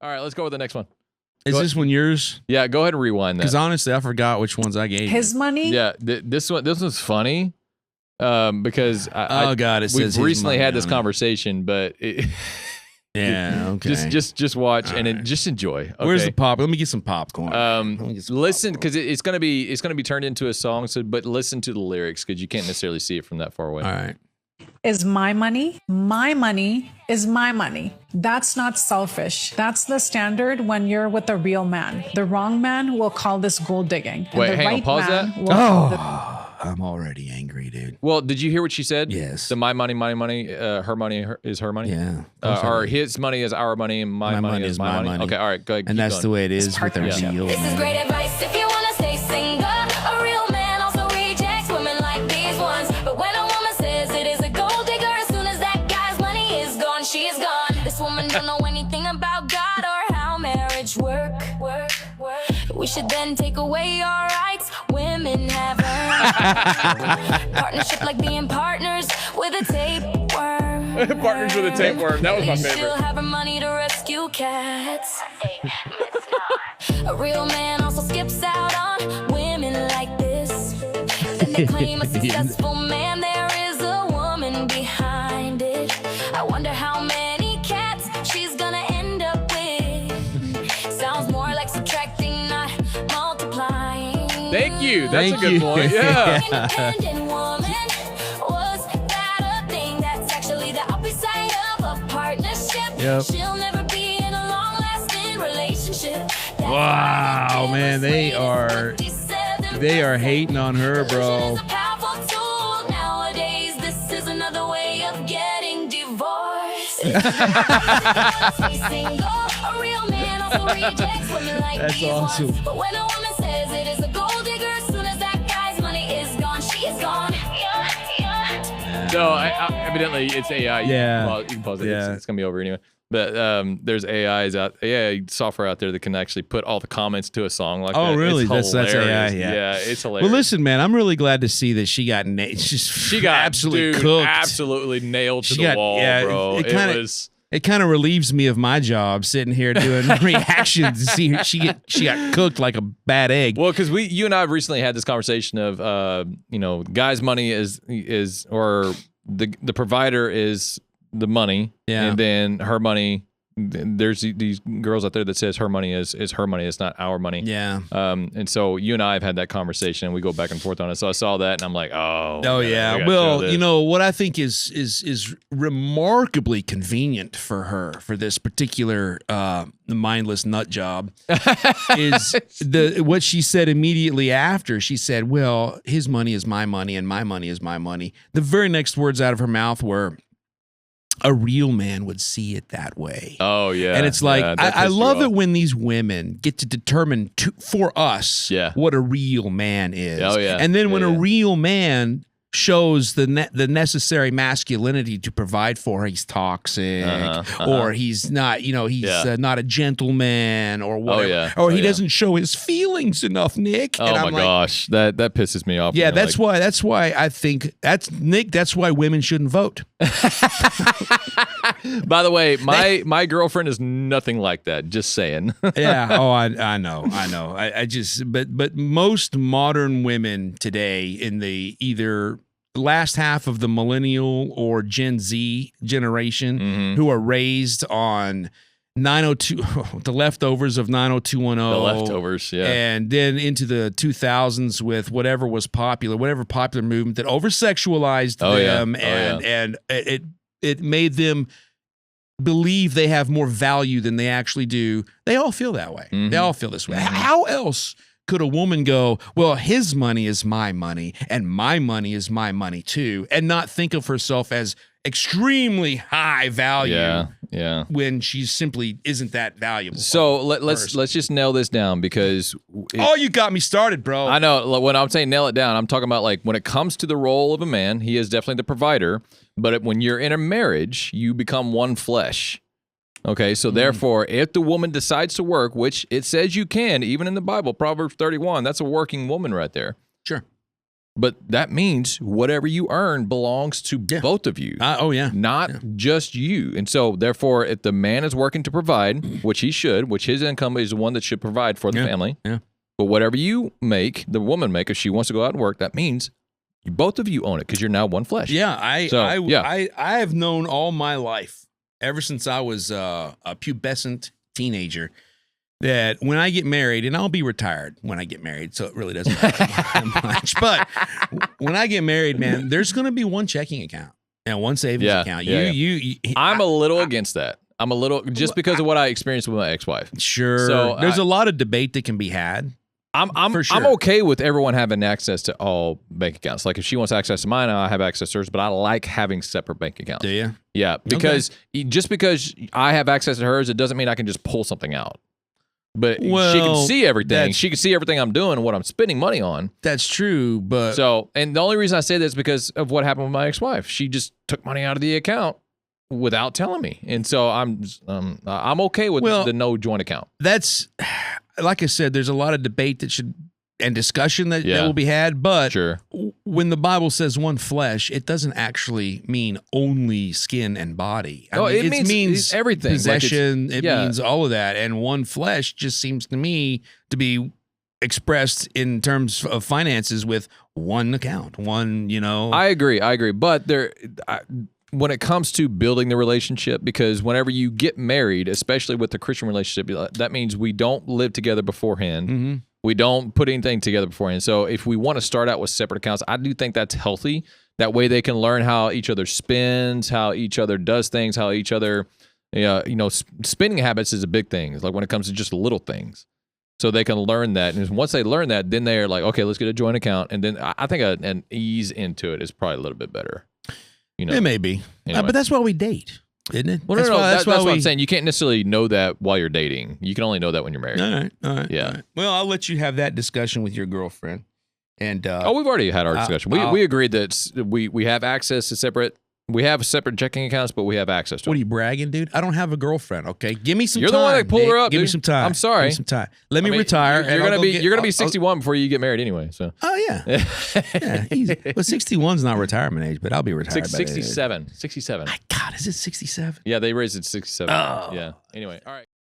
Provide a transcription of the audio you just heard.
All right, let's go with the next one. Is this one yours? Yeah, go ahead and rewind that. Because honestly, I forgot which ones I gave. His money? Yeah, this one's funny because we've recently had this conversation, but okay. just watch and just enjoy. Okay? Where's the pop? Let me get some popcorn. Listen, because it's gonna be turned into a song. So, but listen to the lyrics because you can't necessarily see it from that far away. All right. Is my money. My money is my money. That's not selfish. That's the standard when you're with a real man. The wrong man will call this gold digging. And Wait, the hang on, right pause man that. will call I'm already angry, dude. Well, did you hear what she said? Yes. The my money, her money is her money. Yeah. Or his money is our money, and my money is my money. Okay, all right, go ahead. And that's going. the way it is It's with our partnership. deal. This is great advice if you want to stay single. A real man also rejects women like these ones. But when a woman says it is a gold digger, as soon as that guy's money is gone, she is gone. This woman don't know anything about God or how marriage work. We should then take away our rights. Women have earned partnership like being partners with a tapeworm. Partners with a tapeworm. That was my favorite. She'll have her money to rescue cats. A real man also skips out on women like this. Then they claim a successful man, there is a woman behind it. I wonder how many cats she's gonna end up with. Sounds more like subtracting, not multiplying. Thank you. That's a good point. Yeah. Independent woman, was that a thing? That's actually the opposite of a partnership. Yep. She'll never be in a long-lasting relationship. Wow, man, they are hating on her, bro. Nowadays, this is another way of getting divorced. That's awesome. But when a woman says it is a gold digger, as soon as that guy's money is gone, she is gone. No, evidently it's AI. Yeah. Well, you can pause it. Yeah. It's gonna be over anyway. But there's AI software out there that can actually put all the comments to a song like that. Oh, really? It's That's AI. hilarious. Yeah. It's hilarious. Well, listen, man, I'm really glad to see that she got she got absolutely cooked. Absolutely nailed to She the got- wall, yeah, bro. it It kinda- was. It kind of relieves me of my job sitting here doing reactions to see her, she got cooked like a bad egg. Well, because you and I have recently had this conversation of guys' money is or the provider is the money, Yeah. and then her money. There's these girls out there that says her money is her money. It's not our money. Yeah. And so you and I have had that conversation, and we go back and forth on it. So I saw that, and I'm like, Oh we gotta yeah. show Well, this. you know what I think is remarkably convenient for her for this particular mindless nut job is what she said immediately after. She said, "Well, his money is my money, and my money is my money." The very next words out of her mouth were, "A real man would see it that way." Oh yeah, And it's like, yeah, that I pissed you love off. it when these women get to determine for us Yeah. what a real man is. Oh, yeah. And then when Yeah, a yeah. real man shows the necessary masculinity to provide for her, he's toxic, or he's not, he's not a gentleman, or whatever, yeah. or he Oh, yeah. doesn't show his feelings enough, Nick. Oh And my I'm like, gosh, that pisses me off. yeah, when they're that's why I think that's why women shouldn't vote. By the way, my girlfriend is nothing like that. Just saying. Yeah. Oh, I know. I just, but most modern women today in the either last half of the millennial or Gen Z generation who are raised on 902, the leftovers of 90210. The leftovers, yeah. And then into the 2000s with whatever was popular, whatever popular movement that over-sexualized them and it made them believe they have more value than they actually do. They all feel that way. They all feel this way. How else could a woman go, well, his money is my money and my money is my money too, and not think of herself as extremely high value when she simply isn't that valuable? So let's just nail this down because you got me started, bro. I know when I'm saying nail it down, I'm talking about like when it comes to the role of a man, he is definitely the provider. But when you're in a marriage, you become one flesh. Okay, so therefore, if the woman decides to work, which it says you can, even in the Bible, Proverbs 31, that's a working woman right there. Sure. But that means whatever you earn belongs to both of you. Not just you. And so, therefore, if the man is working to provide, which he should, which his income is the one that should provide for the family. Yeah. But whatever you make, the woman make, if she wants to go out and work, that means both of you own it because you're now one flesh. Yeah. I have known all my life, ever since I was a pubescent teenager, that when I get married, and I'll be retired when I get married, so it really doesn't matter much. But when I get married, man, there's going to be one checking account and one savings account. I'm a little against that. I'm a little just because of what I experienced with my ex-wife. Sure. So there's a lot of debate that can be had. I'm okay with everyone having access to all bank accounts. Like if she wants access to mine, I have access to hers, but I like having separate bank accounts. Do you? Yeah, because just because I have access to hers, it doesn't mean I can just pull something out. But she can see everything. She can see everything I'm doing and what I'm spending money on. That's true, but and the only reason I say this is because of what happened with my ex-wife. She just took money out of the account without telling me, and so I'm okay with the no joint account. That's like I said. There's a lot of debate and discussion that will be had, but when the Bible says one flesh, it doesn't actually mean only skin and body. It means everything. Possession, it means all of that. And one flesh just seems to me to be expressed in terms of finances with one account, I agree. But when it comes to building the relationship, because whenever you get married, especially with the Christian relationship, that means we don't live together beforehand. Mm-hmm. We don't put anything together beforehand. So if we want to start out with separate accounts, I do think that's healthy. That way they can learn how each other spends, how each other does things, how each other, spending habits is a big thing. It's like when it comes to just little things. So they can learn that. And once they learn that, then they're like, okay, let's get a joint account. And then I think an ease into it is probably a little bit better. It may be. Anyway. But that's why we date. Isn't it? Well, that's what I'm saying. You can't necessarily know that while you're dating. You can only know that when you're married. All right. Yeah. All right. Well, I'll let you have that discussion with your girlfriend. And we've already had our discussion. We agreed that we have access to separate. We have separate checking accounts, but we have access to What them. are you bragging, dude? I don't have a girlfriend, okay? Give me some You're time. You're the one that pulled her up, Give dude. me some time. I'm sorry. Give me some time. Let me retire. You're gonna be 61 before you get married anyway. So. Oh, yeah. Yeah, easy. Well, 61's not retirement age, but I'll be retired 67. 67. My God, is it 67? Yeah, they raised it to 67. Oh. Yeah. Anyway, all right.